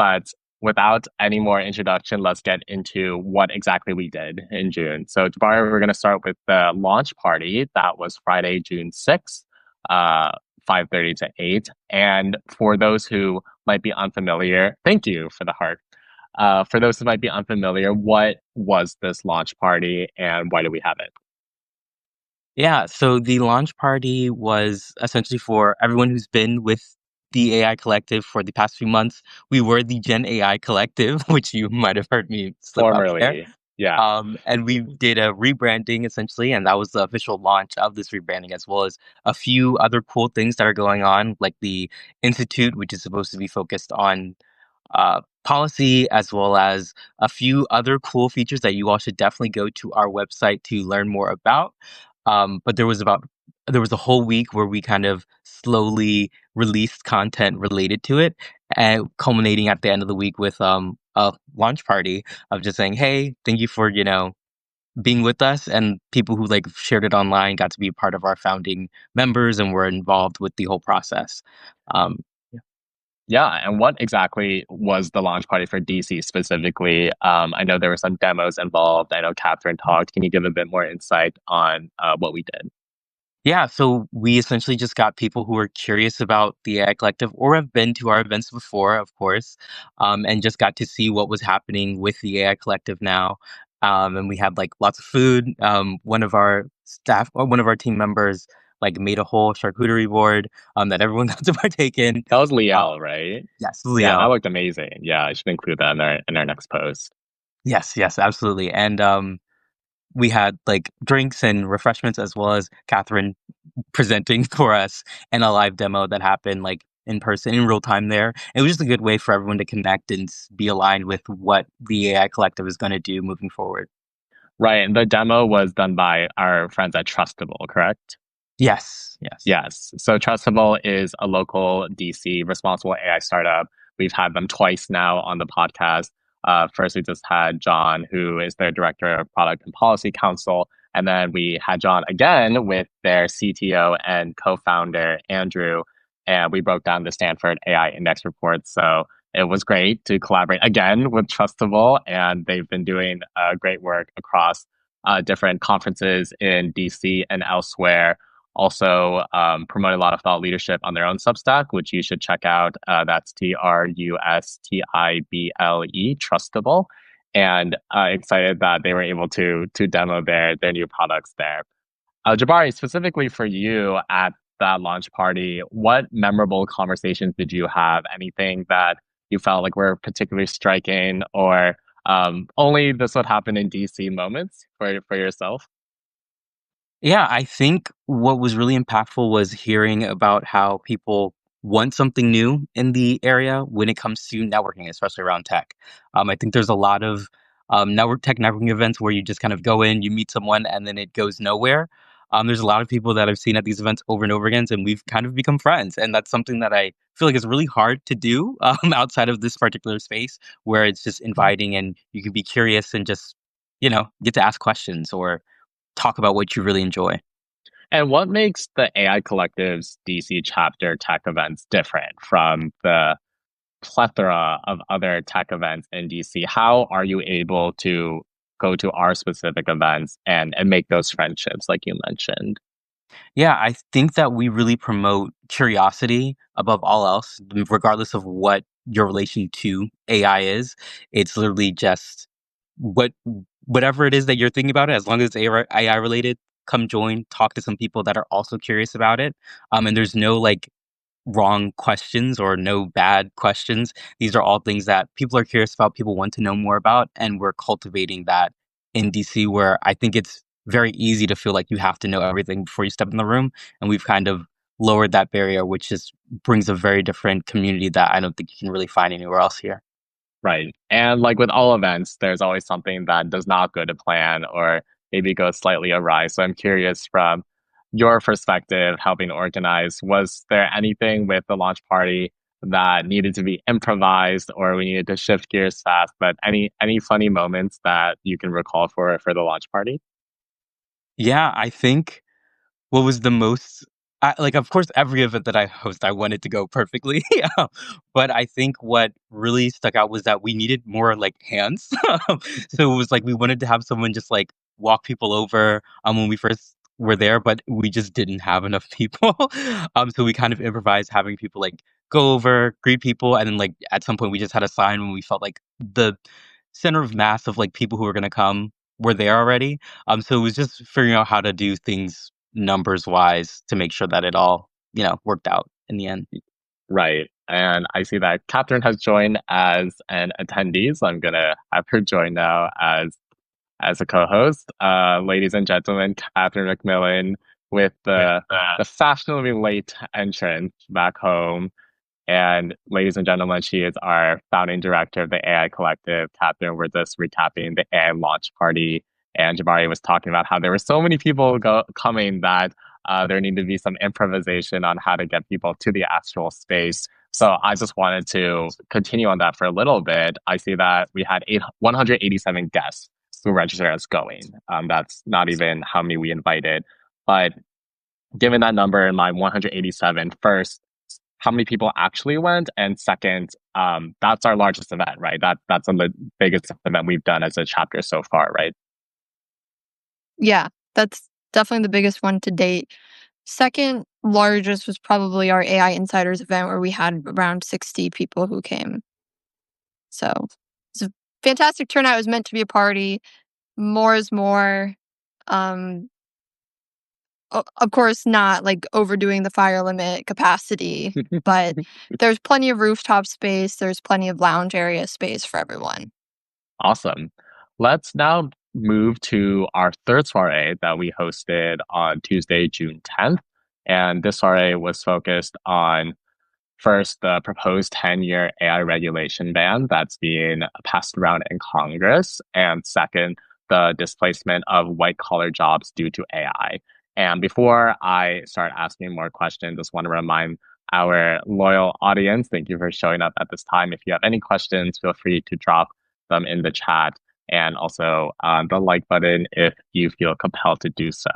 But without any more introduction, let's get into what exactly we did in June. So, Jabari, we're going to start with the launch party. That was Friday, June 6th, 5:30 to 8. And for those who might be unfamiliar, thank you for the heart. For those who might be unfamiliar, what was this launch party and why do we have it? Yeah, so the launch party was essentially for everyone who's been with the AI Collective for the past few months. We were the Gen AI Collective, which you might have heard me slip up there. Formerly, yeah. And we did a rebranding essentially, and that was the official launch of this rebranding, as well as a few other cool things that are going on, like the Institute, which is supposed to be focused on policy, as well as a few other cool features that you all should definitely go to our website to learn more about. But there was a whole week where we kind of slowly released content related to it, and culminating at the end of the week with a launch party of just saying, "Hey, thank you for being with us," and people who like shared it online got to be a part of our founding members and were involved with the whole process. Um, Yeah, and what exactly was the launch party for DC specifically? I know there were some demos involved. I know Catherine talked. Can you give a bit more insight on what we did? Yeah, so we essentially just got people who are curious about the AI Collective or have been to our events before, of course, and just got to see what was happening with the AI Collective now. And we had like lots of food. One of our staff or one of our team members like made a whole charcuterie board that everyone got to partake in. That was Uh, Liel, right? yes, Yeah, that Leo. looked amazing. Yeah, I should include that in our next post. Yes, yes, absolutely. And we had like drinks and refreshments as well as Catherine presenting for us and a live demo that happened like in person in real time there. It was just a good way for everyone to connect and be aligned with what the AI Collective is going to do moving forward. Right, and the demo was done by our friends at Trustable, correct? Yes, yes. Yes. So Trustable is a local DC responsible AI startup. We've had them twice now on the podcast. First, we just had John, who is their director of product and policy council. And then we had John again with their CTO and co founder, Andrew. And we broke down the Stanford AI Index report. So it was great to collaborate again with Trustable. And they've been doing great work across different conferences in DC and elsewhere, also promote a lot of thought leadership on their own Substack, which you should check out. That's Trustibble, Trustable, and excited that they were able to demo their new products there. Jabari, specifically for you at that launch party, what memorable conversations did you have? Anything that you felt like were particularly striking, or only this would happen in DC moments for yourself? Yeah, I think what was really impactful was hearing about how people want something new in the area when it comes to networking, especially around tech. I think there's a lot of tech networking events where you just kind of go in, you meet someone, and then it goes nowhere. There's a lot of people that I've seen at these events over and over again, and we've kind of become friends. And that's something that I feel like is really hard to do outside of this particular space, where it's just inviting and you can be curious and just, get to ask questions or talk about what you really enjoy. And what makes the AI Collective's DC chapter tech events different from the plethora of other tech events in DC? How are you able to go to our specific events and make those friendships, like you mentioned? Yeah, I think that we really promote curiosity above all else, regardless of what your relation to AI is. It's literally just what whatever it is that you're thinking about it, as long as it's AI related, come join, talk to some people that are also curious about it. And there's no like wrong questions or no bad questions. These are all things that people are curious about, people want to know more about, and we're cultivating that in DC where I think it's very easy to feel like you have to know everything before you step in the room. And we've kind of lowered that barrier, which just brings a very different community that I don't think you can really find anywhere else here. Right. And like with all events, there's always something that does not go to plan or maybe goes slightly awry. So I'm curious from your perspective, helping organize, was there anything with the launch party that needed to be improvised or we needed to shift gears fast? But any funny moments that you can recall for the launch party? Yeah, I think what was the most like, of course, every event that I host, I want it to go perfectly. Yeah. But I think what really stuck out was that we needed more like hands. So it was like we wanted to have someone just like walk people over when we first were there, but we just didn't have enough people. So we kind of improvised having people like go over, greet people, and then like at some point we just had a sign when we felt like the center of mass of like people who were gonna come were there already. So it was just figuring out how to do things numbers wise to make sure that it all, worked out in the end. Right. And I see that Catherine has joined as an attendee, so I'm gonna have her join now as a co-host. Ladies and gentlemen, Catherine McMillan with the fashionably late entrance back home. And ladies and gentlemen, she is our founding director of the AI Collective. Catherine, we're just recapping the AI launch party. And Jabari was talking about how there were so many people coming that there needed to be some improvisation on how to get people to the actual space. So I just wanted to continue on that for a little bit. I see that we had 187 guests who registered as going. That's not even how many we invited. But given that number in mind, 187, first, how many people actually went, and second, that's our largest event, right? That's the biggest event we've done as a chapter so far, right? Yeah, that's definitely the biggest one to date. Second largest was probably our AI Insiders event where we had around 60 people who came. So it's a fantastic turnout. It was meant to be a party. More is more. Um, of course, not like overdoing the fire limit capacity, but there's plenty of rooftop space. There's plenty of lounge area space for everyone. Awesome. Let's now move to our third soiree that we hosted on Tuesday, June 10th. And this soiree was focused on first, the proposed 10-year AI regulation ban that's being passed around in Congress, and second, the displacement of white collar jobs due to AI. And before I start asking more questions, just want to remind our loyal audience, thank you for showing up at this time. If you have any questions, feel free to drop them in the chat and also the like button if you feel compelled to do so.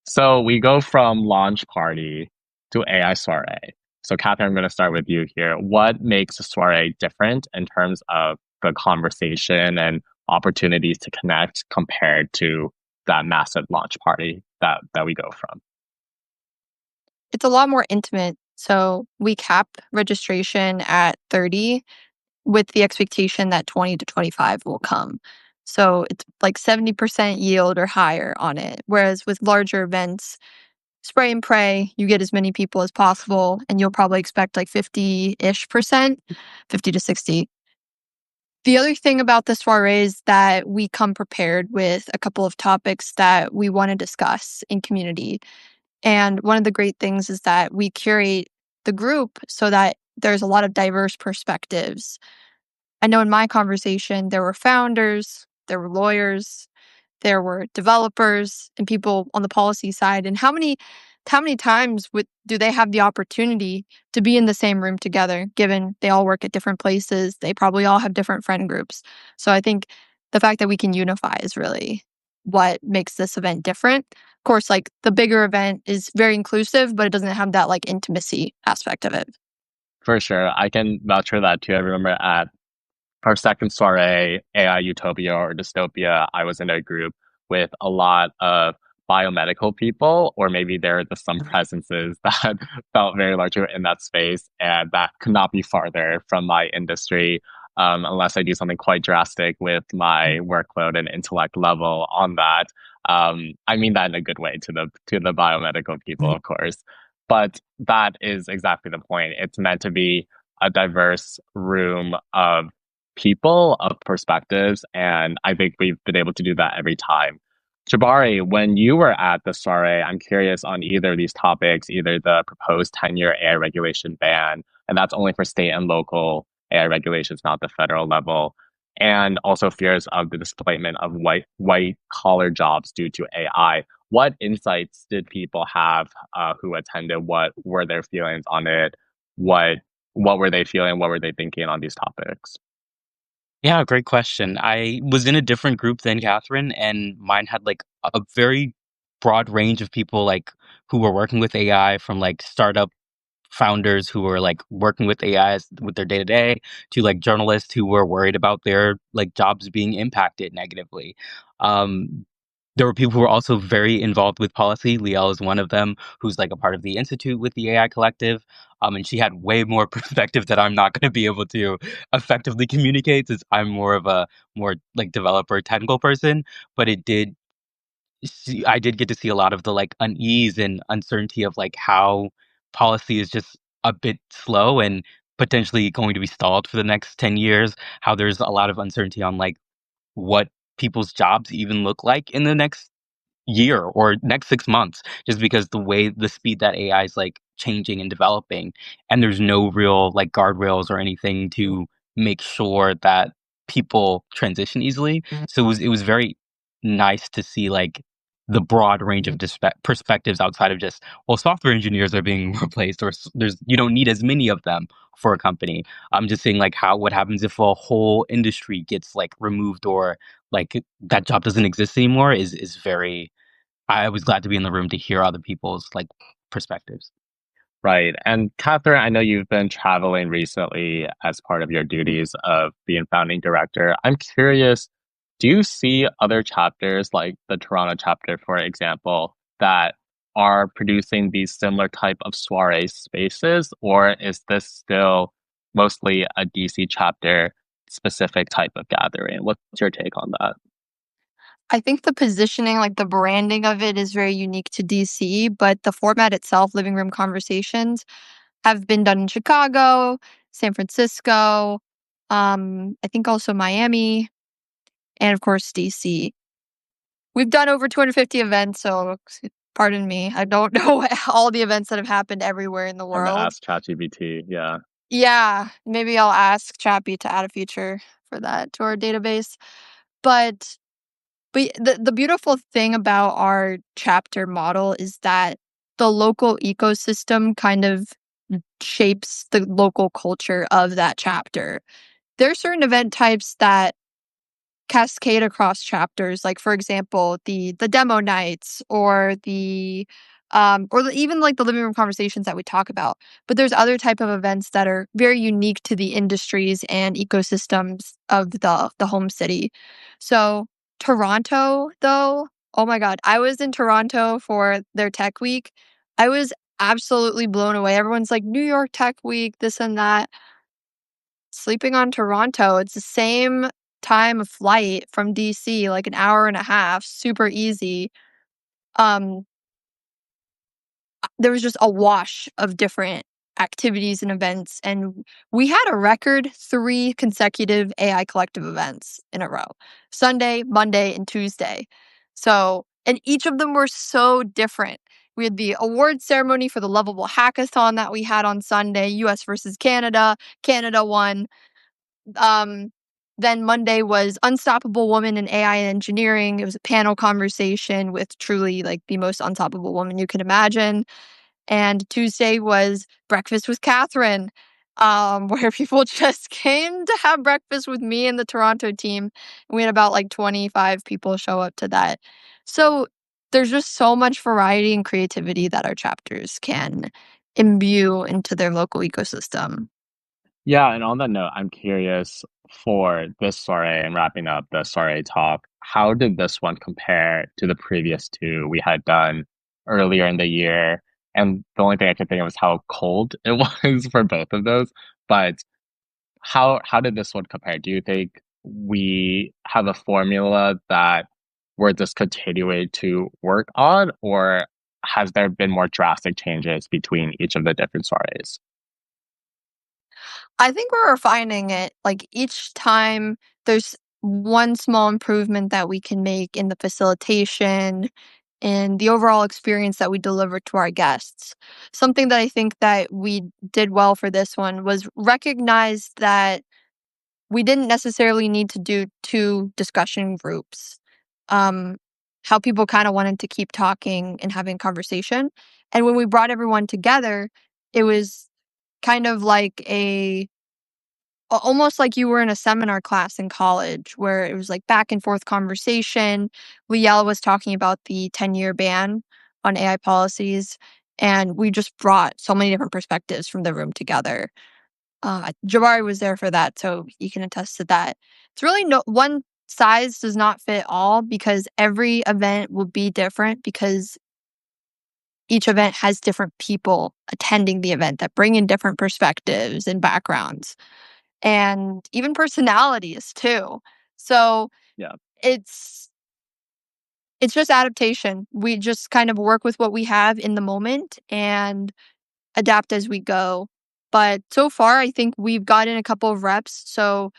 So we go from launch party to AI soiree. So, Catherine, I'm going to start with you here. What makes a soiree different in terms of the conversation and opportunities to connect compared to that massive launch party that we go from? It's a lot more intimate. So we cap registration at 30 with the expectation that 20 to 25 will come. So it's like 70% yield or higher on it. Whereas with larger events, spray and pray, you get as many people as possible, and you'll probably expect like 50-ish%, 50 to 60. The other thing about the soiree is that we come prepared with a couple of topics that we want to discuss in community. And one of the great things is that we curate the group so that there's a lot of diverse perspectives. I know in my conversation, there were founders, there were lawyers, there were developers and people on the policy side. And how many times do they have the opportunity to be in the same room together, given they all work at different places? They probably all have different friend groups. So I think the fact that we can unify is really what makes this event different. Of course, like the bigger event is very inclusive, but it doesn't have that like intimacy aspect of it. For sure. I can vouch for that too. I remember at our second soiree, AI Utopia or Dystopia, I was in a group with a lot of biomedical people, or maybe there are just some presences that felt very large in that space, and that could not be farther from my industry. Unless I do something quite drastic with my workload and intellect level on that. I mean that in a good way to the biomedical people, of course. But that is exactly the point. It's meant to be a diverse room of people, of perspectives, and I think we've been able to do that every time. Jabari, when you were at the soiree, I'm curious on either of these topics, either the proposed 10-year AI regulation ban, and that's only for state and local AI regulations, not the federal level, and also fears of the displacement of white collar jobs due to AI. What insights did people have who attended? What were their feelings on it? What what were they feeling? What were they thinking on these topics? Yeah, great question. I was in a different group than Catherine, and mine had like a very broad range of people like who were working with AI, from like startup founders who were like working with AIs with their day to day, to like journalists who were worried about their like jobs being impacted negatively. Um, there were people who were also very involved with policy. Liel is one of them, who's like a part of the institute with the AI collective. And she had way more perspective that I'm not going to be able to effectively communicate, since I'm more of a more like developer technical person. But I did get to see a lot of the like unease and uncertainty of like how policy is just a bit slow and potentially going to be stalled for the next 10 years. How there's a lot of uncertainty on like what people's jobs even look like in the next year or next 6 months, just because the speed that AI is like changing and developing, and there's no real like guardrails or anything to make sure that people transition easily. So it was very nice to see like the broad range of perspectives outside of just, well, software engineers are being replaced, or there's you don't need as many of them for a company. I'm just saying like how what happens if a whole industry gets like removed, or like that job doesn't exist anymore, is very. I was glad to be in the room to hear other people's like perspectives. Right. And Catherine, I know you've been traveling recently as part of your duties of being founding director. I'm curious, do you see other chapters, like the Toronto chapter, for example, that are producing these similar type of soiree spaces, or is this still mostly a DC chapter specific type of gathering? What's your take on that? I think the positioning, like the branding of it is very unique to DC, but the format itself, living room conversations, have been done in Chicago, San Francisco, I think also Miami, and of course DC. We've done over 250 events, so pardon me. I don't know all the events that have happened everywhere in the I'm gonna world. ask ChatGPT. Yeah. Yeah, maybe I'll ask Chappie to add a feature for that to our database. But the beautiful thing about our chapter model is that the local ecosystem kind of shapes the local culture of that chapter. There are certain event types that cascade across chapters, like for example, the demo nights or even like the living room conversations that we talk about. But there's other type of events that are very unique to the industries and ecosystems of the home city. So Toronto, though, oh my God, I was in Toronto for their tech week. I was absolutely blown away. Everyone's like New York Tech Week, this and that. Sleeping on Toronto, it's the same time of flight from DC, like an hour and a half, super easy. Um, there was just a wash of different activities and events, and we had a record 3 consecutive AI collective events in a row: Sunday, Monday, and Tuesday. So and each of them were so different. We had the award ceremony for the Lovable Hackathon that we had on Sunday, US versus Canada. Canada won. Um, then Monday was Unstoppable Woman in AI and Engineering. It was a panel conversation with truly like the most unstoppable woman you can imagine. And Tuesday was Breakfast with Catherine, where people just came to have breakfast with me and the Toronto team. And we had about like 25 people show up to that. So there's just so much variety and creativity that our chapters can imbue into their local ecosystem. Yeah, and on that note, I'm curious for this soiree and wrapping up the soiree talk, how did this one compare to the previous two we had done earlier in the year? And the only thing I could think of was how cold it was for both of those. But how did this one compare? Do you think we have a formula that we're just continuing to work on, or has there been more drastic changes between each of the different soirees? I think we're refining it. Like each time there's one small improvement that we can make in the facilitation and the overall experience that we deliver to our guests. Something that I think that we did well for this one was recognize that we didn't necessarily need to do two discussion groups. Um, how people kind of wanted to keep talking and having conversation. And when we brought everyone together, it was kind of like almost like you were in a seminar class in college where it was like back and forth conversation. Liel was talking about the 10-year ban on AI policies, and we just brought so many different perspectives from the room together. Jabari was there for that, so he can attest to that. It's really no one size does not fit all because every event will be different because each event has different people attending the event that bring in different perspectives and backgrounds and even personalities too. So Yeah. it's it's just adaptation. We just kind of work with what we have in the moment and adapt as we go. But so far, I think we've gotten a couple of reps. So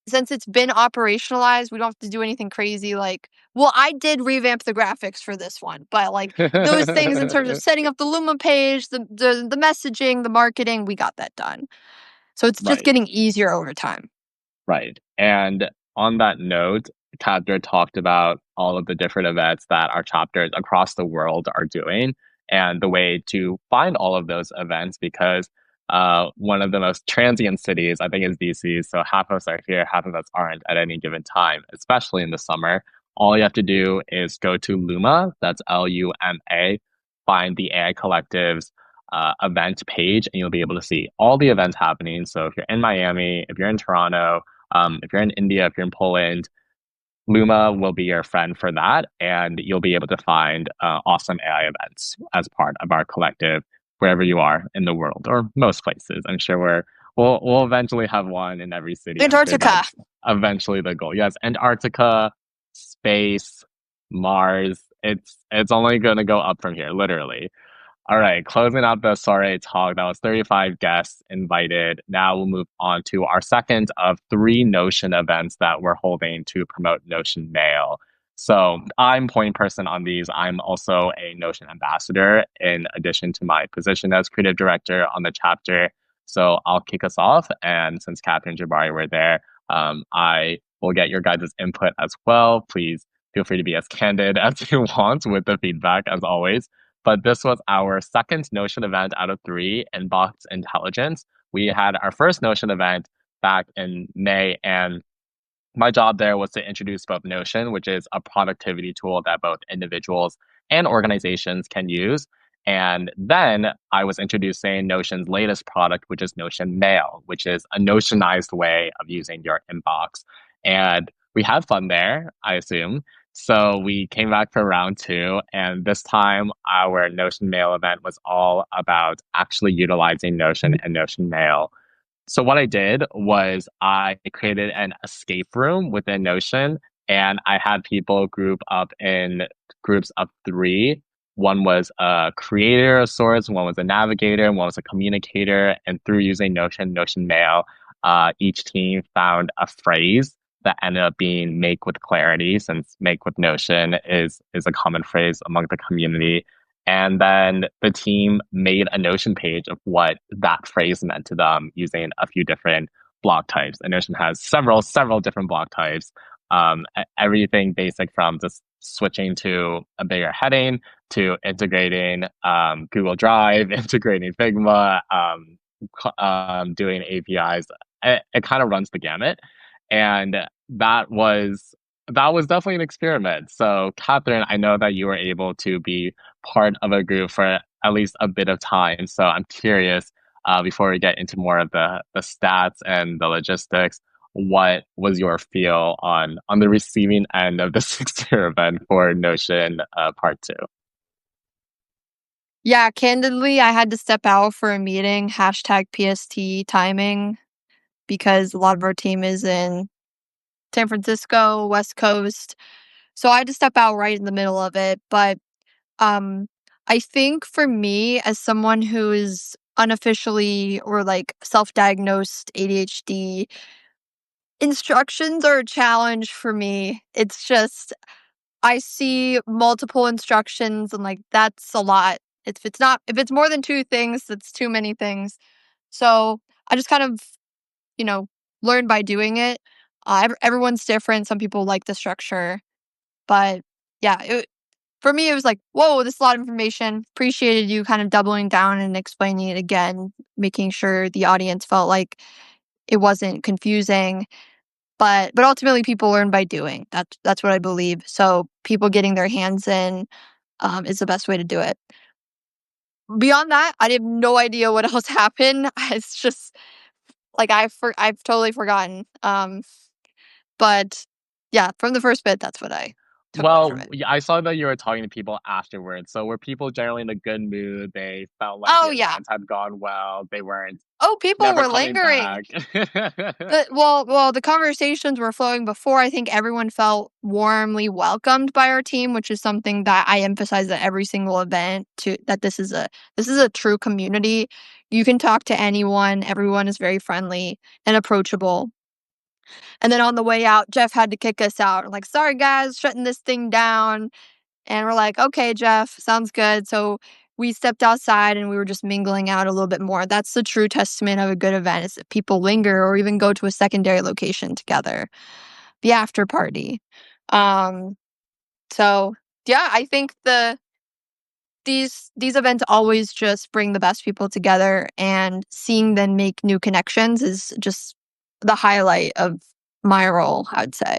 since it's been operationalized, we don't have to do anything crazy like, well, I did revamp the graphics for this one, but like those things in terms of setting up the Luma page, the messaging, the marketing, we got that done. So it's just Right. getting easier over time. Right. And on that note, Kadra talked about all of the different events that our chapters across the world are doing and the way to find all of those events because one of the most transient cities, I think, is DC. So half of us are here, half of us aren't at any given time, especially in the summer. All you have to do is go to Luma, that's Luma, find the AI Collective's event page, and you'll be able to see all the events happening. So if you're in Miami, if you're in Toronto, if you're in India, if you're in Poland, Luma will be your friend for that, and you'll be able to find awesome AI events as part of our collective wherever you are in the world or most places. I'm sure we'll eventually have one in every city. I'm sure Antarctica. that's eventually the goal. Yes, Antarctica, space, Mars. It's only going to go up from here, literally. All right, closing out the soirée talk, that was 35 guests invited. Now we'll move on to our second of three Notion events that we're holding to promote Notion Mail. So I'm point person on these. I'm also a Notion ambassador in addition to my position as creative director on the chapter. So I'll kick us off. And since Catherine and Jabari were there, I will get your guys' input as well. Please feel free to be as candid as you want with the feedback as always. But this was our second Notion event out of three in Box Intelligence. We had our first Notion event back in May, and my job there was to introduce both Notion, which is a productivity tool that both individuals and organizations can use. And then I was introducing Notion's latest product, which is Notion Mail, which is a Notionized way of using your inbox. And we had fun there, I assume. So we came back for round two, and this time our Notion Mail event was all about actually utilizing Notion and Notion Mail. So what I did was I created an escape room within Notion, and I had people group up in groups of three. One was a creator of sorts, one was a navigator, and one was a communicator. And through using Notion Mail, each team found a phrase that ended up being "make with clarity," since "make with Notion" is a common phrase among the community. And then the team made a Notion page of what that phrase meant to them using a few different block types. And Notion has several different block types. Everything basic from just switching to a bigger heading to integrating Google Drive, integrating Figma, doing APIs. It kind of runs the gamut. And that was definitely an experiment. So, Catherine, I know that you were able to be part of a group for at least a bit of time. So, I'm curious, before we get into more of the stats and the logistics, what was your feel on the receiving end of the 6 year event for Notion Part 2? Yeah, candidly, I had to step out for a meeting, hashtag PST timing, because a lot of our team is in San Francisco, West Coast. So I had to step out right in the middle of it. But um, I think for me, as someone who is unofficially or like self diagnosed ADHD, instructions are a challenge for me. It's just, I see multiple instructions and like that's a lot. If it's more than two things, that's too many things. So I just kind of, you know, learn by doing it. Everyone's different. Some people like the structure, but yeah, for me, it was like, whoa, this is a lot of information. Appreciated you kind of doubling down and explaining it again, making sure the audience felt like it wasn't confusing. But ultimately, people learn by doing. That's what I believe. So people getting their hands in is the best way to do it. Beyond that, I have no idea what else happened. It's just like I've totally forgotten. But yeah, from the first bit, that's what I took away from Well, it. yeah, I saw that you were talking to people afterwards. So were people generally in a good mood? They felt like the Oh yeah. event had gone well. They weren't Oh, people never were coming lingering. back. The conversations were flowing before. I think everyone felt warmly welcomed by our team, which is something that I emphasize at every single event to that this is a true community. You can talk to anyone. Everyone is very friendly and approachable. And then on the way out, Jeff had to kick us out. Like, sorry guys, shutting this thing down. And we're like, okay, Jeff, sounds good. So we stepped outside and we were just mingling out a little bit more. That's the true testament of a good event is that people linger or even go to a secondary location together. The after party. Um, so yeah, I think these events always just bring the best people together and seeing them make new connections is just the highlight of my role, I'd say.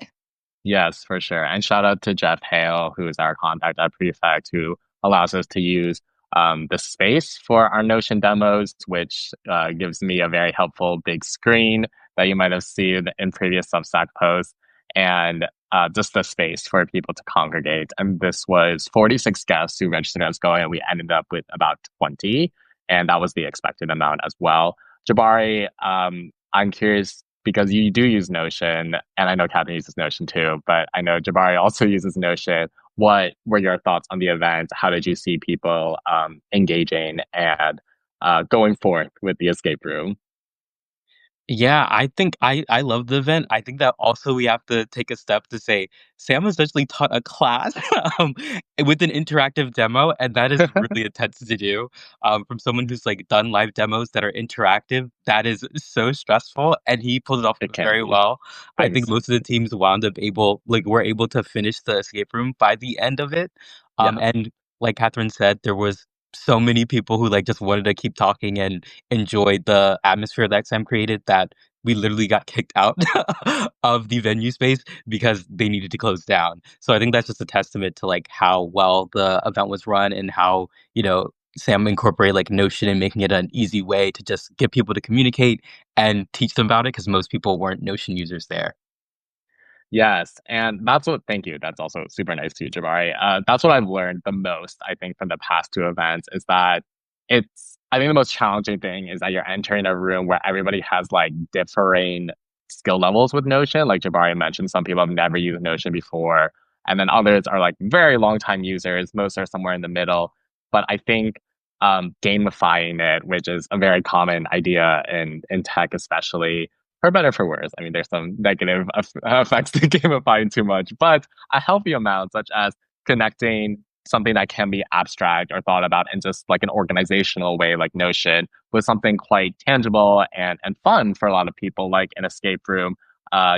Yes, for sure. And shout out to Jeff Hale, who is our contact at Prefect, who allows us to use the space for our Notion demos, which gives me a very helpful big screen that you might have seen in previous Substack posts, and just the space for people to congregate. And this was 46 guests who registered us going, and we ended up with about 20, and that was the expected amount as well. Jabari, I'm curious because you do use Notion, and I know Captain uses Notion too, but I know Jabari also uses Notion. What were your thoughts on the event? How did you see people engaging and going forth with the escape room? Yeah, I think I love the event. I think that also we have to take a step to say Sam essentially taught a class um, with an interactive demo, and that is really intense to do. From someone who's like done live demos that are interactive, that is so stressful, and he pulled it off It can very be. well. I think Thanks. most of the teams wound up were able to finish the escape room by the end of it. Yeah. And like Catherine said, there was so many people who like just wanted to keep talking and enjoyed the atmosphere that Sam created that we literally got kicked out of the venue space because they needed to close down. So I think that's just a testament to like how well the event was run and how, Sam incorporated like Notion and making it an easy way to just get people to communicate and teach them about it because most people weren't Notion users there. Yes, and that's what. Thank you. That's also super nice to you, Jabari. That's what I've learned the most. I think from the past two events is that it's. I think the most challenging thing is that you're entering a room where everybody has like differing skill levels with Notion. Like Jabari mentioned, some people have never used Notion before, and then others are like very long time users. Most are somewhere in the middle. But I think gamifying it, which is a very common idea in tech, especially for better for worse. I mean, there's some negative effects to gamifying too much, but a healthy amount, such as connecting something that can be abstract or thought about in just like an organizational way, like Notion, with something quite tangible and fun for a lot of people, like an escape room.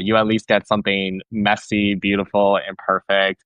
You at least get something messy, beautiful, imperfect.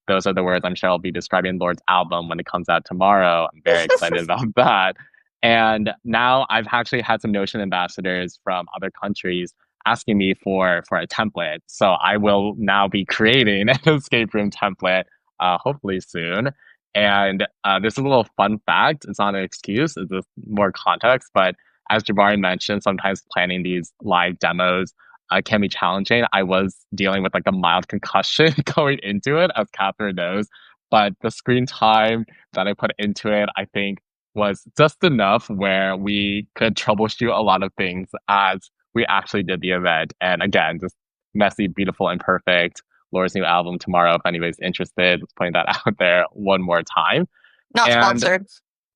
Those are the words I'm sure I'll be describing Lord's album when it comes out tomorrow. I'm very excited about that. And now I've actually had some Notion ambassadors from other countries asking me for a template. So I will now be creating an escape room template, hopefully soon. And this is a little fun fact. It's not an excuse. It's just more context. But as Jabari mentioned, sometimes planning these live demos can be challenging. I was dealing with like a mild concussion going into it, as Catherine knows. But the screen time that I put into it, I think was just enough where we could troubleshoot a lot of things as we actually did the event. And again, just messy, beautiful, and perfect. Laura's new album tomorrow, if anybody's interested, let's putting that out there one more time. Not And sponsored.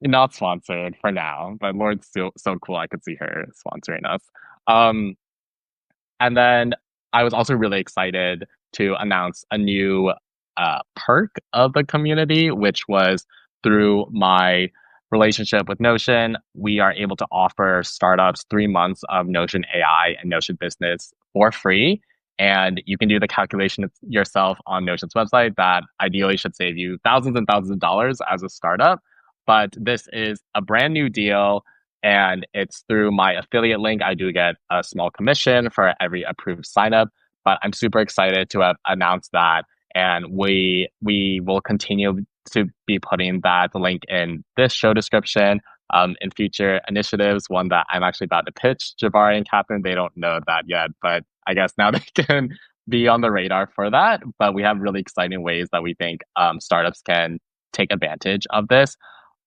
not sponsored for now, but Lord's still so cool. I could see her sponsoring us. Um, and then I was also really excited to announce a new perk of the community, which was through my relationship with Notion. We are able to offer startups 3 months of Notion AI and Notion Business for free. And you can do the calculation yourself on Notion's website that ideally should save you thousands and thousands of dollars as a startup. But this is a brand new deal and it's through my affiliate link. I do get a small commission for every approved signup, but I'm super excited to have announced that. And we will continue to be putting that link in this show description in future initiatives. One that I'm actually about to pitch Jabari and Catherine. They don't know that yet, but I guess now they can be on the radar for that. But we have really exciting ways that we think startups can take advantage of this.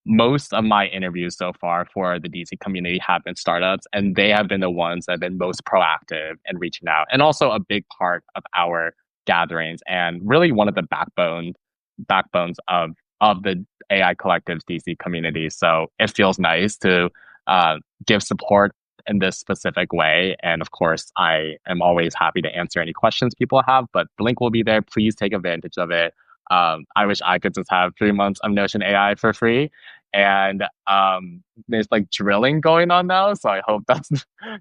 Most of my interviews so far for the DC community have been startups, and they have been the ones that have been most proactive in reaching out, and also a big part of our gatherings, and really one of the backbones of the AI Collective's DC community. So it feels nice to give support in this specific way. And of course, I am always happy to answer any questions people have, but the link will be there. Please take advantage of it. I wish I could just have 3 months of Notion AI for free. And there's like drilling going on now, so I hope that's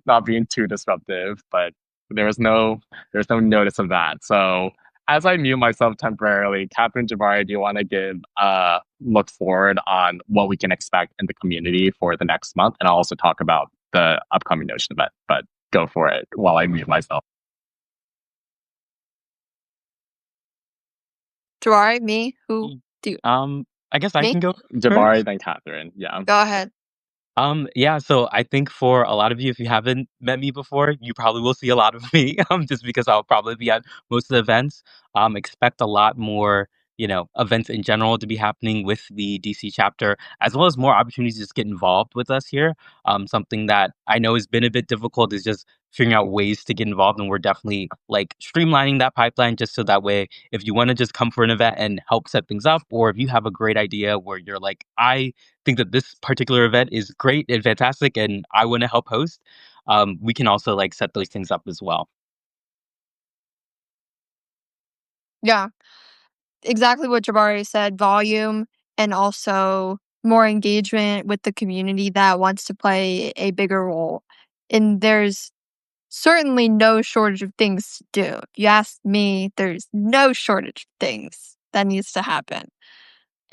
not being too disruptive. But there's no notice of that. So as I mute myself temporarily, Catherine, Jabari, do you want to give a look forward on what we can expect in the community for the next month? And I'll also talk about the upcoming Notion event, but go for it while I mute myself. Jabari, me, who do I guess I me? can go Jabari, first. then Catherine. Yeah. Go ahead. Yeah, so I think for a lot of you, if you haven't met me before, you probably will see a lot of me, just because I'll probably be at most of the events. Expect a lot more, events in general to be happening with the DC chapter, as well as more opportunities to just get involved with us here. Something that I know has been a bit difficult is just figuring out ways to get involved, and we're definitely like streamlining that pipeline just so that way, if you want to just come for an event and help set things up, or if you have a great idea where you're like, I think that this particular event is great and fantastic and I want to help host, we can also like set those things up as well. Yeah, exactly what Jabari said, volume and also more engagement with the community that wants to play a bigger role. And there's certainly no shortage of things to do. If you ask me, there's no shortage of things that needs to happen.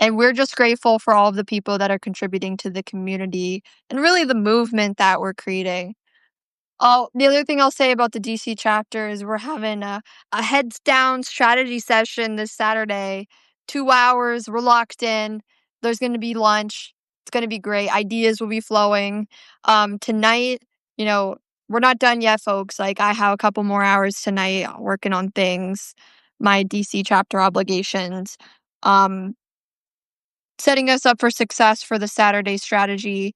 And we're just grateful for all of the people that are contributing to the community and really the movement that we're creating. Oh, the other thing I'll say about the DC chapter is we're having a heads down strategy session this Saturday. 2 hours, we're locked in. There's going to be lunch. It's going to be great. Ideas will be flowing. Tonight, you know, we're not done yet, folks. Like, I have a couple more hours tonight working on things, my DC chapter obligations. Um, Setting us up for success for the Saturday strategy,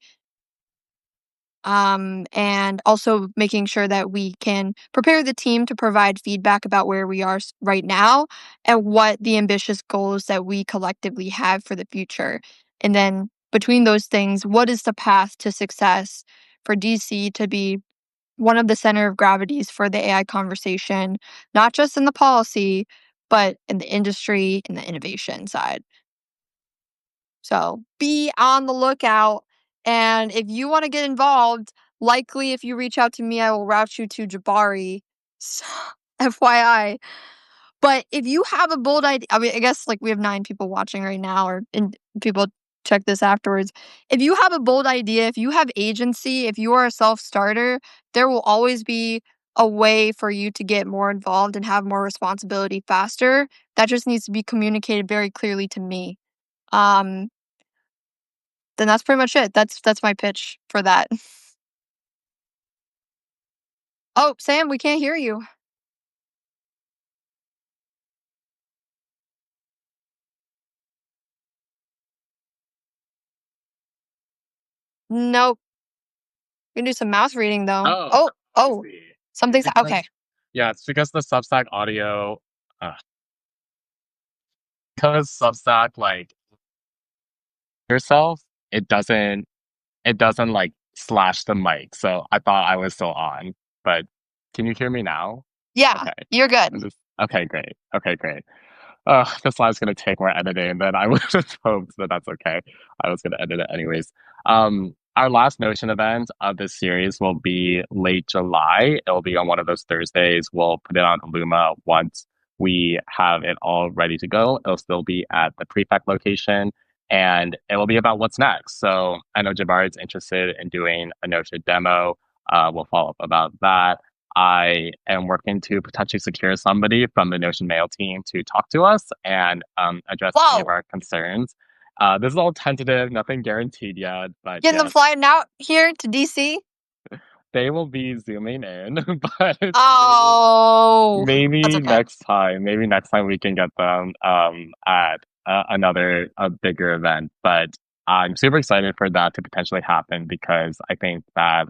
and also making sure that we can prepare the team to provide feedback about where we are right now and what the ambitious goals that we collectively have for the future. And then between those things, what is the path to success for DC to be one of the center of gravities for the AI conversation, not just in the policy, but in the industry and the innovation side. So be on the lookout. And if you want to get involved, likely if you reach out to me, I will route you to Jabari. So, FYI. But if you have a bold idea, I mean, I guess like we have 9 people watching right now, or and people check this afterwards. If you have a bold idea, if you have agency, if you are a self starter, there will always be a way for you to get more involved and have more responsibility faster. That just needs to be communicated very clearly to me. Um, then that's pretty much it. That's my pitch for that. Oh, Sam, we can't hear you. Nope. We can do some mouth reading though. Oh, Oh, something's okay. yeah, it's because the Substack audio, because Substack like yourself, it doesn't like slash the mic. So I thought I was still on, but can you hear me now? Yeah, Okay. you're good. Okay, great. Okay, great. This live's gonna take more editing than I would have hoped, but that's okay. I was gonna edit it anyways. our last Notion event of this series will be late July. It'll be on one of those Thursdays. We'll put it on Luma once we have it all ready to go. It'll still be at the Prefect location, and it will be about what's next. So I know Jabari is interested in doing a Notion demo. We'll follow up about that. I am working to potentially secure somebody from the Notion Mail team to talk to us and address any of Whoa! our concerns. This is all tentative, nothing guaranteed yet, but Getting them yes, flying out here to DC? they will be zooming in, but Oh, that's maybe okay. next time, maybe next time we can get them at another a bigger event. But I'm super excited for that to potentially happen because I think that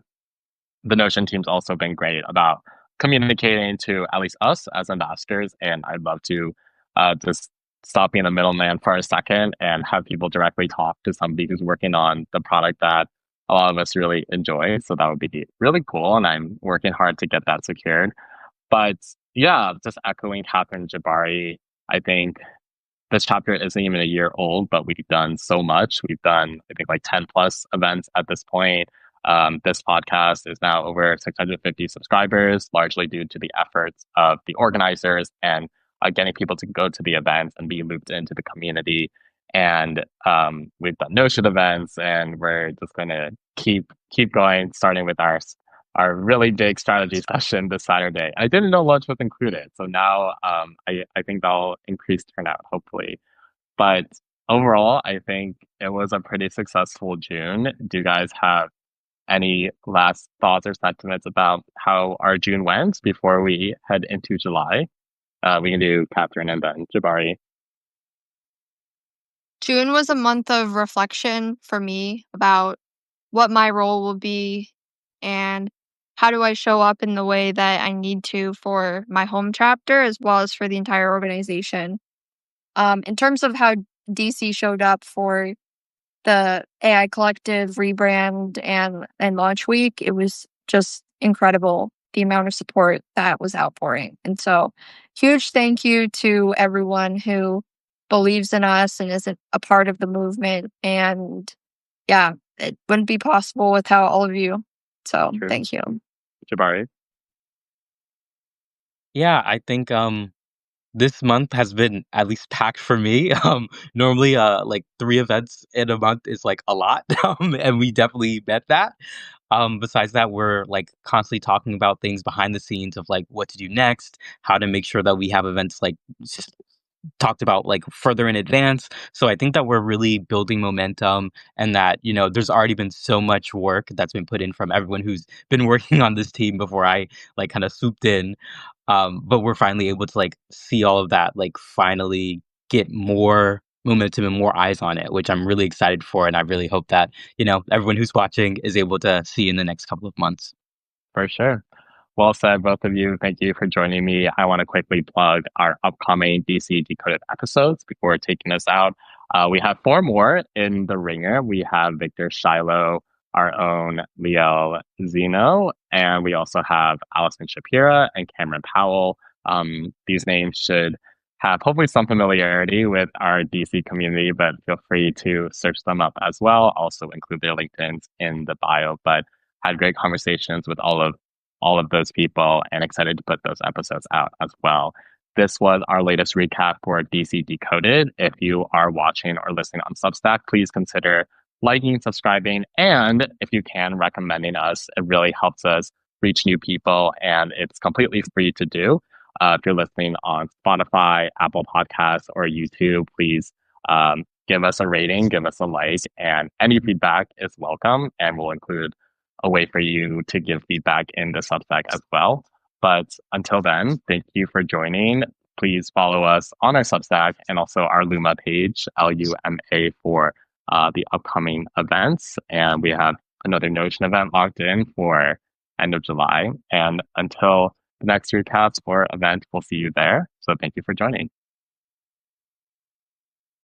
the Notion team's also been great about communicating to at least us as ambassadors. And I'd love to just stop being a middleman for a second and have people directly talk to somebody who's working on the product that a lot of us really enjoy. So that would be really cool. And I'm working hard to get that secured. But yeah, just echoing Catherine Jabari, I think this chapter isn't even a year old, but we've done so much. We've done, I think, like 10 plus events at this point. This podcast is now over 650 subscribers, largely due to the efforts of the organizers and getting people to go to the events and be looped into the community. And we've done Notion events, and we're just going to keep going, starting with our really big strategy session this Saturday. I didn't know lunch was included, so now I think that'll increase turnout hopefully. But overall, I think it was a pretty successful June. Do you guys have any last thoughts or sentiments about how our June went before we head into July? We can do Catherine and then Jabari. June was a month of reflection for me about what my role will be and how do I show up in the way that I need to for my home chapter as well as for the entire organization. In terms of how DC showed up for the AI Collective rebrand and launch week, it was just incredible the amount of support that was outpouring. And so, huge thank you to everyone who believes in us and isn't a part of the movement. And yeah, it wouldn't be possible without all of you. So, True. thank you. Jabari. Yeah, I think this month has been at least packed for me. Normally, like 3 events in a month is like a lot, and we definitely met that. Besides that, we're like constantly talking about things behind the scenes of like what to do next, how to make sure that we have events like just talked about like further in advance. So I think that we're really building momentum and that, there's already been so much work that's been put in from everyone who's been working on this team before I like kind of swooped in. But we're finally able to like see all of that, like finally get more momentum and more eyes on it, which I'm really excited for. And I really hope that, everyone who's watching is able to see in the next couple of months. For sure. Well said, both of you. Thank you for joining me. I want to quickly plug our upcoming DC Decoded episodes before taking us out. We have 4 more in the ringer. We have Victor Shiloh, our own Liel Zeno, and we also have Allison Shapira and Cameron Powell. These names should have hopefully some familiarity with our DC community, but feel free to search them up as well. Also include their LinkedIn's in the bio. But had great conversations with all of those people and excited to put those episodes out as well. This was our latest recap for DC Decoded. If you are watching or listening on Substack, please consider liking, subscribing, and if you can, recommending us. It really helps us reach new people, and it's completely free to do. If you're listening on Spotify, Apple Podcasts, or YouTube, please give us a rating, give us a like, and any feedback is welcome, and we'll include a way for you to give feedback in the Substack as well. But until then, thank you for joining. Please follow us on our Substack and also our Luma page, LUMA, for the upcoming events. And we have another Notion event locked in for end of July. And until the next recaps or event, we'll see you there. So thank you for joining.